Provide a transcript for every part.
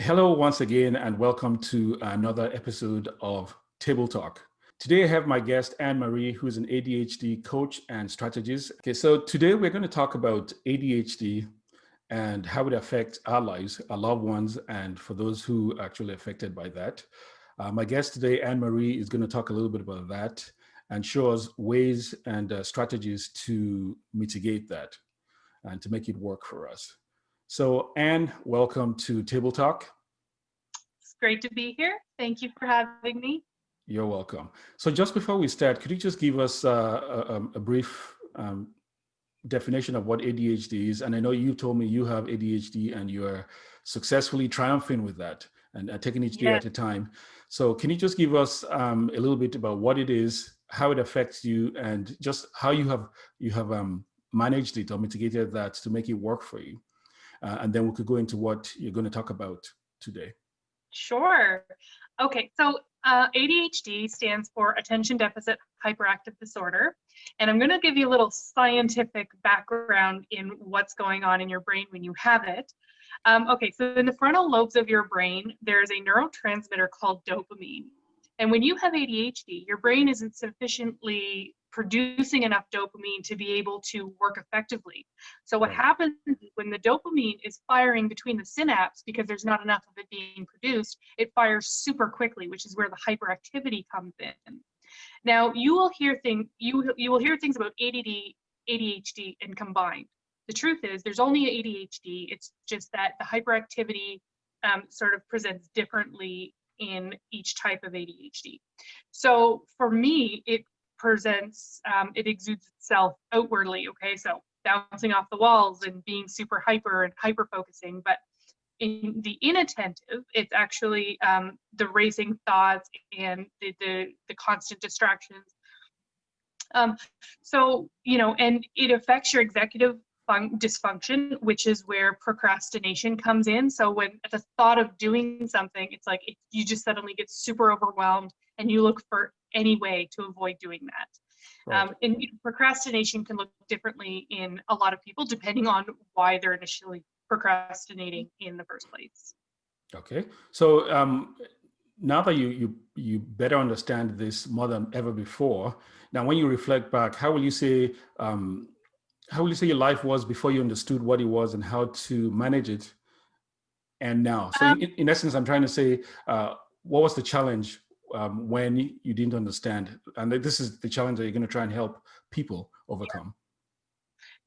Hello once again, and welcome to another episode of Table Talk. Today I have my guest, AnneMarie, who's an ADHD coach and strategist. Okay, so today we're going to talk about ADHD and how it affects our lives, our loved ones, and for those who are actually affected by that. My guest today, AnneMarie, is going to talk a little bit about that and show us ways and strategies to mitigate that and to make it work for us. So, Anne, welcome to Table Talk. It's great to be here. Thank you for having me. You're welcome. So, just before we start, could you just give us a brief definition of what ADHD is? And I know you told me you have ADHD and you're successfully triumphing with that and taking each day at a time. So, can you just give us a little bit about what it is, how it affects you, and just how you have managed it or mitigated that to make it work for you? And then we could go into what you're going to talk about today. Sure. Okay, so ADHD stands for Attention Deficit Hyperactive Disorder. And I'm going to give you a little scientific background in what's going on in your brain when you have it. Okay, so in the frontal lobes of your brain, there's a neurotransmitter called dopamine. And when you have ADHD, your brain isn't sufficiently producing enough dopamine to be able to work effectively. So what happens when the dopamine is firing between the synapse, because there's not enough of it being produced, it fires super quickly, which is where the hyperactivity comes in. Now you will hear things about ADD, ADHD, and combined. The truth is there's only ADHD. It's just that the hyperactivity sort of presents differently in each type of ADHD. So for me, it exudes itself outwardly, okay? So bouncing off the walls and being super hyper and hyper focusing. But in the inattentive, it's actually the racing thoughts and the constant distractions. So, and it affects your executive dysfunction, which is where procrastination comes in. So when at the thought of doing something, it's like you just suddenly get super overwhelmed and you look for any way to avoid doing that. Right. And procrastination can look differently in a lot of people depending on why they're initially procrastinating in the first place. Okay. So now that you better understand this more than ever before, now when you reflect back, how will you say your life was before you understood what it was and how to manage it, and now? So in essence, I'm trying to say, what was the challenge when you didn't understand? And this is the challenge that you're going to try and help people overcome.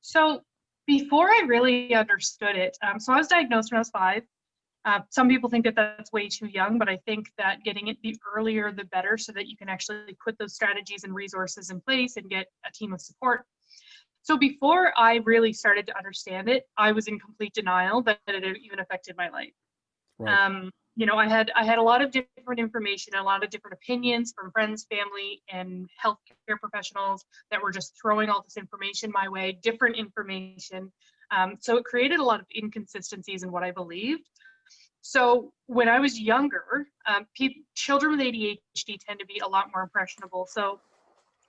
So before I really understood it, so I was diagnosed when I was 5. Some people think that that's way too young, but I think that getting it the earlier, the better, so that you can actually put those strategies and resources in place and get a team of support. So before I really started to understand it, I was in complete denial that it even affected my life. Right. I had a lot of different information, a lot of different opinions from friends, family, and healthcare professionals that were just throwing all this information my way, different information. So it created a lot of inconsistencies in what I believed. So when I was younger, children with ADHD tend to be a lot more impressionable. So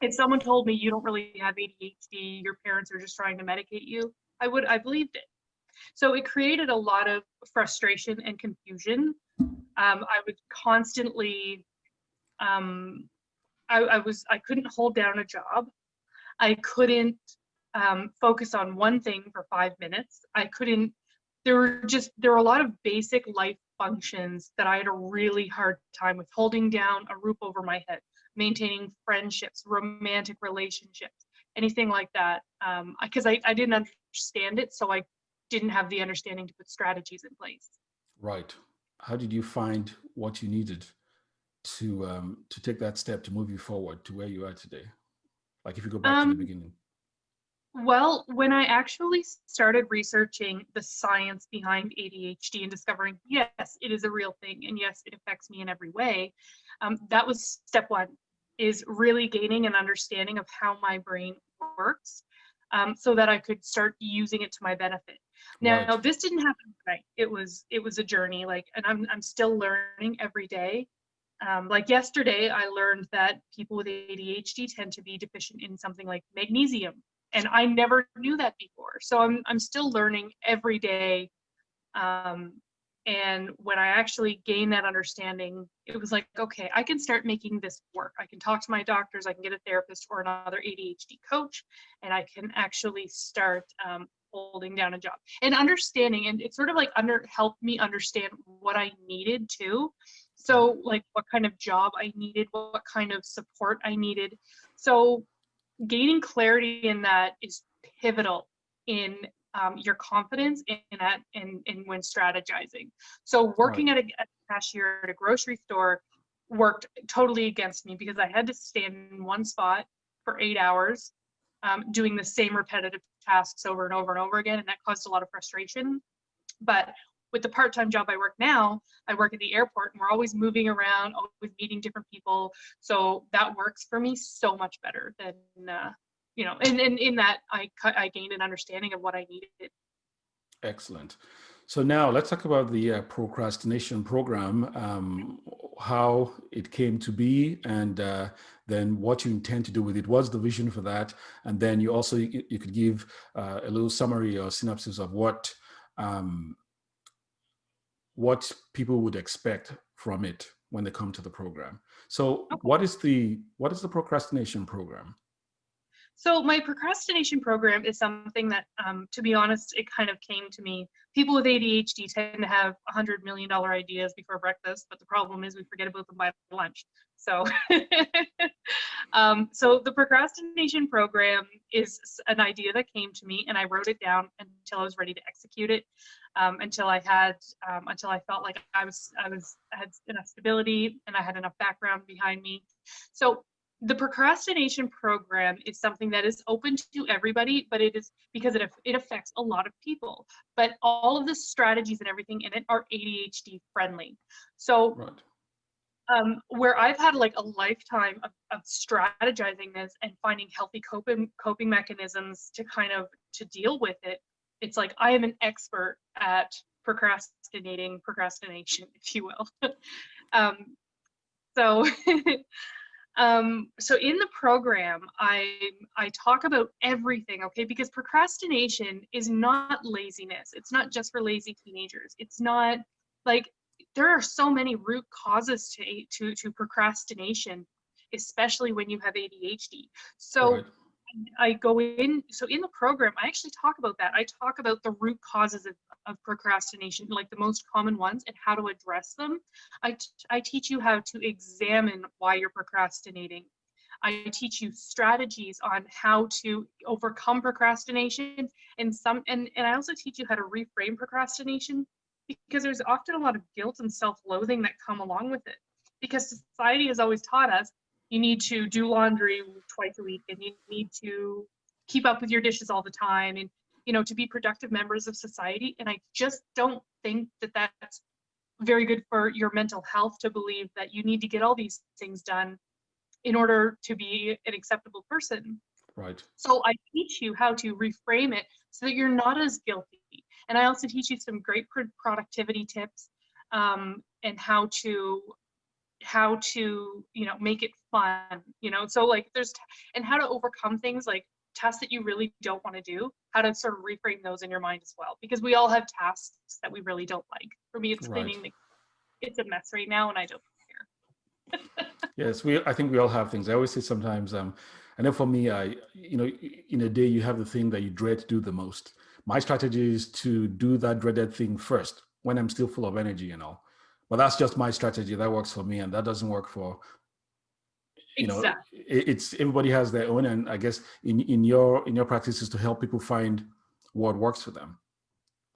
if someone told me you don't really have ADHD, your parents are just trying to medicate you, I believed it. So it created a lot of frustration and confusion. I would constantly, I couldn't hold down a job. I couldn't focus on one thing for 5 minutes. There were a lot of basic life functions that I had a really hard time with, holding down a roof over my head, maintaining friendships, romantic relationships, anything like that. Because I didn't understand it, so I didn't have the understanding to put strategies in place. Right. How did you find what you needed to take that step to move you forward to where you are today? Like if you go back to the beginning. Well, when I actually started researching the science behind ADHD and discovering, yes, it is a real thing, and yes, it affects me in every way, that was step one, is really gaining an understanding of how my brain works, so that I could start using it to my benefit. Now, This didn't happen overnight. It was a journey, and I'm still learning every day. Like yesterday, I learned that people with ADHD tend to be deficient in something like magnesium. And I never knew that before. So I'm still learning every day And when I actually gained that understanding, it was like, okay, I can start making this work. I can talk to my doctors, I can get a therapist or another ADHD coach, and I can actually start holding down a job and understanding. And it sort of like helped me understand what I needed too. So like what kind of job I needed, what kind of support I needed. So gaining clarity in that is pivotal in your confidence in when strategizing. So working Right. at a cashier at a grocery store worked totally against me because I had to stand in one spot for 8 hours, doing the same repetitive tasks over and over and over again, and that caused a lot of frustration. But with the part-time job I work now, I work at the airport and we're always moving around, always meeting different people. So that works for me so much better than, and in that I gained an understanding of what I needed. Excellent. So now let's talk about the procrastination program, how it came to be, and then what you intend to do with it. What's the vision for that? And then you also, you could give a little summary or synopsis of what people would expect from it when they come to the program. So Okay. what is the procrastination program? So my procrastination program is something that, to be honest, it kind of came to me. People with ADHD tend to have $100 million ideas before breakfast, but the problem is we forget about them by lunch. So, so the procrastination program is an idea that came to me, and I wrote it down until I was ready to execute it. Until I felt like I had enough stability and I had enough background behind me. So the procrastination program is something that is open to everybody, but it is because it affects a lot of people. But all of the strategies and everything in it are ADHD friendly. So Right. where I've had like a lifetime of strategizing this and finding healthy coping mechanisms to deal with it, it's like I am an expert at procrastination, if you will. So so in the program, I talk about everything, okay? Because procrastination is not laziness. It's not just for lazy teenagers. It's not like there are so many root causes to procrastination, especially when you have ADHD. So Right. so in the program, I actually talk about that. I talk about the root causes of procrastination, like the most common ones and how to address them. I teach you how to examine why you're procrastinating. I teach you strategies on how to overcome procrastination and I also teach you how to reframe procrastination because there's often a lot of guilt and self-loathing that come along with it because society has always taught us you need to do laundry twice a week and you need to keep up with your dishes all the time and to be productive members of society. And I just don't think that that's very good for your mental health to believe that you need to get all these things done in order to be an acceptable person. Right. So I teach you how to reframe it so that you're not as guilty. And I also teach you some great productivity tips and how to make it fun, so like and how to overcome things like tasks that you really don't want to do, how to sort of reframe those in your mind as well, because we all have tasks that we really don't like. For me, it's Right. cleaning. It's a mess right now and I don't care. Yes, I think we all have things. I always say sometimes, I know for me, in a day you have the thing that you dread to do the most. My strategy is to do that dreaded thing first when I'm still full of energy and all. But that's just my strategy. That works for me, and that doesn't work for, Exactly. it's everybody has their own. And I guess in your practice is to help people find what works for them,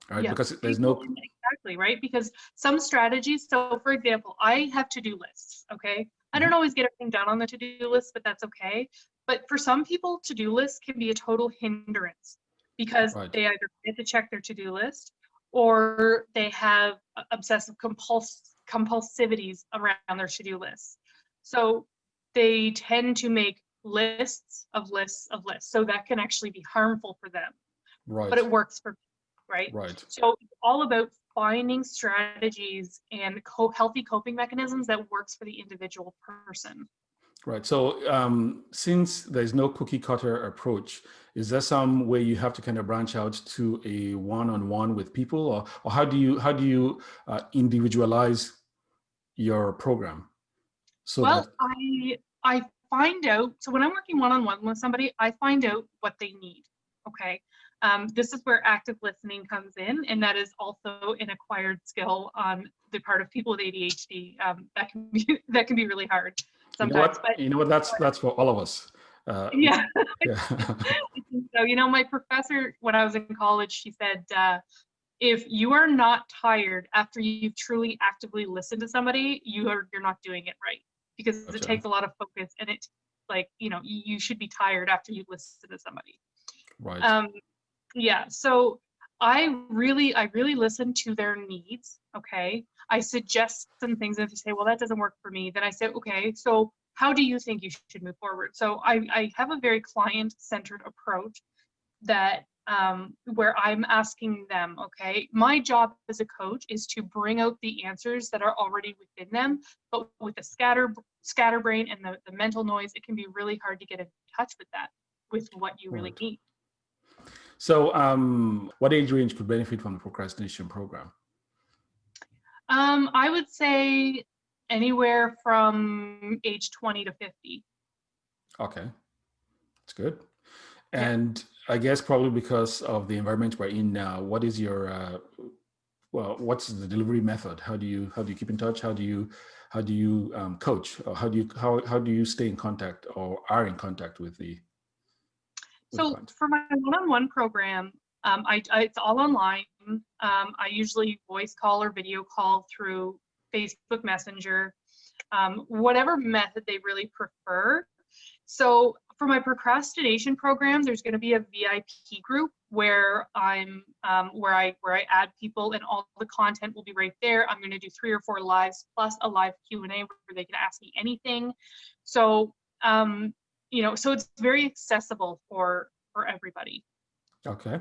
right? Yeah, Because there's people, no exactly, right? Because some strategies, so for example, I have to-do lists, okay? I don't Mhm. always get everything done on the to-do list, but that's okay. But for some people, to-do lists can be a total hindrance because Right. they either forget to check their to-do list or they have obsessive compulsivities around their to-do lists. So they tend to make lists of lists of lists. So that can actually be harmful for them, but Right. it works for me, right? Right. So it's all about finding strategies and healthy coping mechanisms that works for the individual person. Right. So since there's no cookie cutter approach, is there some way you have to kind of branch out to a one-on-one with people, or how do you individualize your program so that Well, I find out, so when I'm working one-on-one with somebody, I find out what they need. Okay. This is where active listening comes in, and that is also an acquired skill on the part of people with ADHD. That can be really hard sometimes. But that's for all of us. Uh, yeah. yeah. So, my professor when I was in college, she said, if you are not tired after you've truly actively listened to somebody, you're not doing it right, because it Gotcha. takes a lot of focus, and it's like, you should be tired after you listen to somebody. Right. Um, yeah, so I really listen to their needs. Okay. I suggest some things, and if you say, well, that doesn't work for me, then I say, okay, so how do you think you should move forward? So I have a very client-centered approach that where I'm asking them, okay, my job as a coach is to bring out the answers that are already within them, but with the scatterbrain and the mental noise, it can be really hard to get in touch with that, with what you really Right. need. So what age range could benefit from the procrastination program? I would say anywhere from age 20 to 50. Okay, that's good. Yeah. And I guess probably because of the environment we're in now, what is your what's the delivery method? How do you keep in touch? How do you coach? Or how do you stay in contact or are in contact with the So client? for my one-on-one program, it's all online. I usually voice call or video call through Facebook Messenger, whatever method they really prefer. So for my procrastination program, there's going to be a VIP group where where I add people, and all the content will be right there. I'm going to do 3 or 4 lives plus a live Q&A where they can ask me anything. So so it's very accessible for everybody. Okay.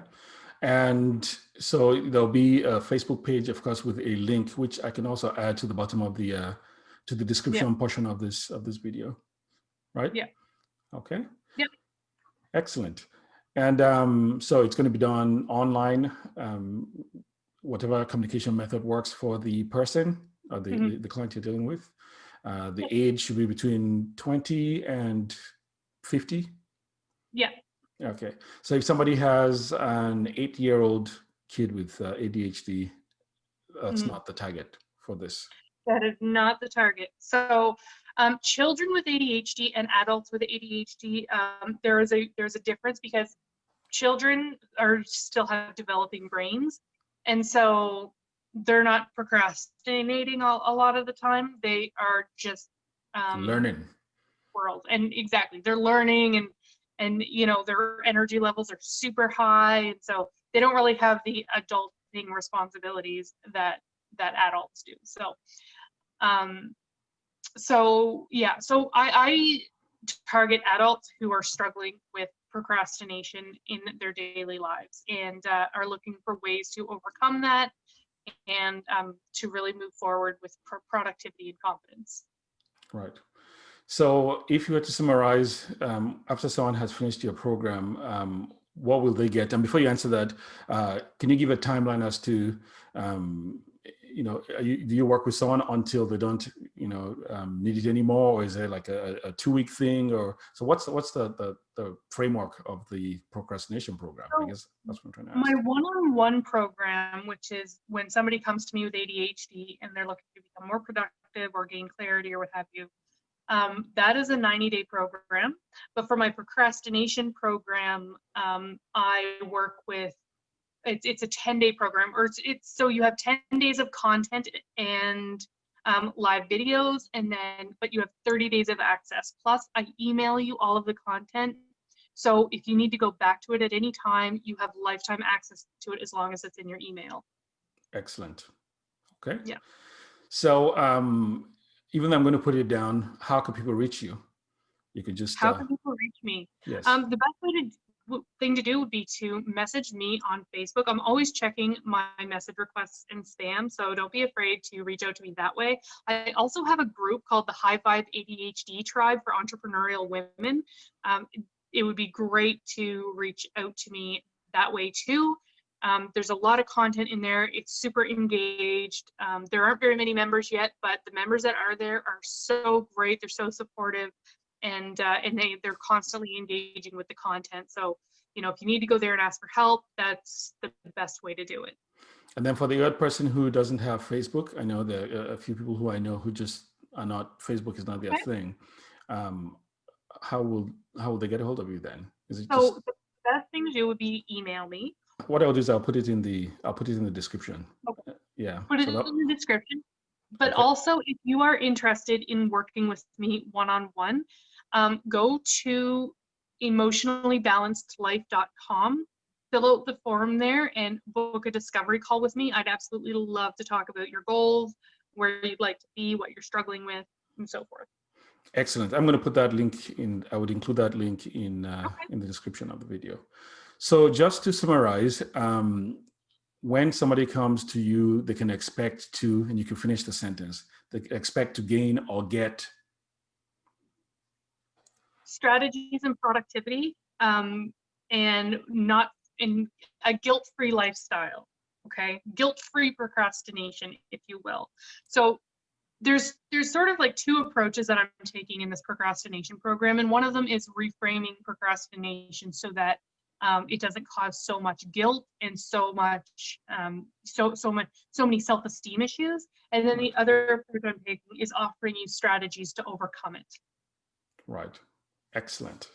And so there'll be a Facebook page, of course, with a link, which I can also add to the bottom of the to the Yeah, description portion of this video, right? yeah, Okay. yeah. Excellent. And so it's going to be done online, whatever communication method works for the person or Mhm. the client you're dealing with. The Yeah, age should be between 20 and 50. yeah. Okay. So if somebody has an 8-year-old kid with ADHD, that's Mhm. not the target for this. That is not the target. So, children with ADHD and adults with ADHD, there's a difference, because children are still have developing brains, and so they're not procrastinating a lot of the time. They are just um, Learning. world, and exactly, they're learning, and their energy levels are super high, and so they don't really have the adulting responsibilities that adults do. Um, so I target adults who are struggling with procrastination in their daily lives, and are looking for ways to overcome that, and to really move forward with productivity and confidence. Right. So if you were to summarize, after someone has finished your program, what will they get? And before you answer that, can you give a timeline as to, do you work with someone until they don't, need it anymore, or is there like a 2-week thing, or so? What's the framework of the procrastination program? I So guess that's what I'm trying to my ask. one-on-one program, which is when somebody comes to me with ADHD and they're looking to become more productive or gain clarity or what have you, that is a 90-day program. But for my procrastination program, I work with, it's a 10-day program, or it's so you have 10 days of content and live videos, but you have 30 days of access. Plus, I email you all of the content. So if you need to go back to it at any time, you have lifetime access to it as long as it's in your email. Excellent. Okay. Yeah. So even though I'm going to put it down, how can people reach you? You could just How can people reach me? yes. The best way thing to do would be to message me on Facebook. I'm always checking my message requests and spam, so don't be afraid to reach out to me that way. I also have a group called the High Five ADHD Tribe for Entrepreneurial Women. It would be great to reach out to me that way too. There's a lot of content in there. It's super engaged. There aren't very many members yet, but the members that are there are so great. They're so supportive, and they're constantly engaging with the content. So, you know, if you need to go there and ask for help, that's the best way to do it. And then for the other person who doesn't have Facebook, I know there are a few people who I know who just are not, Facebook is not their thing. How will they get a hold of you then? Is it so the best thing to do would be email me. What I'll do is I'll put it in the description. Okay. Yeah. Put it in the description. But also, if you are interested in working with me one-on-one, go to emotionallybalancedlife.com, fill out the form there, and book a discovery call with me. I'd absolutely love to talk about your goals, where you'd like to be, what you're struggling with, and so forth. Excellent. I'm going to put that link in. I would include that link in the description of the video. So just to summarize, when somebody comes to you, they can expect to, and you can finish the sentence, they expect to gain or get strategies and productivity, and not in a guilt-free lifestyle. Okay, guilt-free procrastination, if you will. So there's sort of like two approaches that I'm taking in this procrastination program, and one of them is reframing procrastination so that it doesn't cause so much guilt and so many self-esteem issues. And then the other approach I'm taking is offering you strategies to overcome it. Right. Excellent.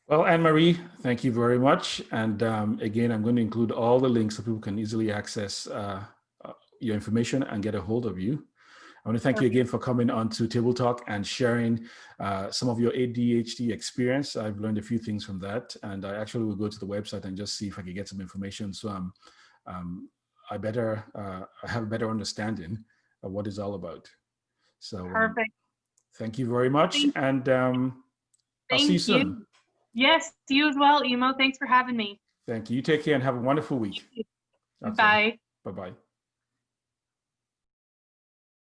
Well, AnneMarie, thank you very much. And again, I'm going to include all the links so people can easily access your information and get a hold of you. I want to thank you again for coming on to Table Talk and sharing some of your ADHD experience. I've learned a few things from that, and I actually will go to the website and just see if I can get some information. So I have a better understanding of what it's all about. So perfect. Thank you very much, and I'll see you soon. Yes, you as well, Emo. Thanks for having me. Thank you. You take care and have a wonderful week. Okay. Bye. Bye-bye.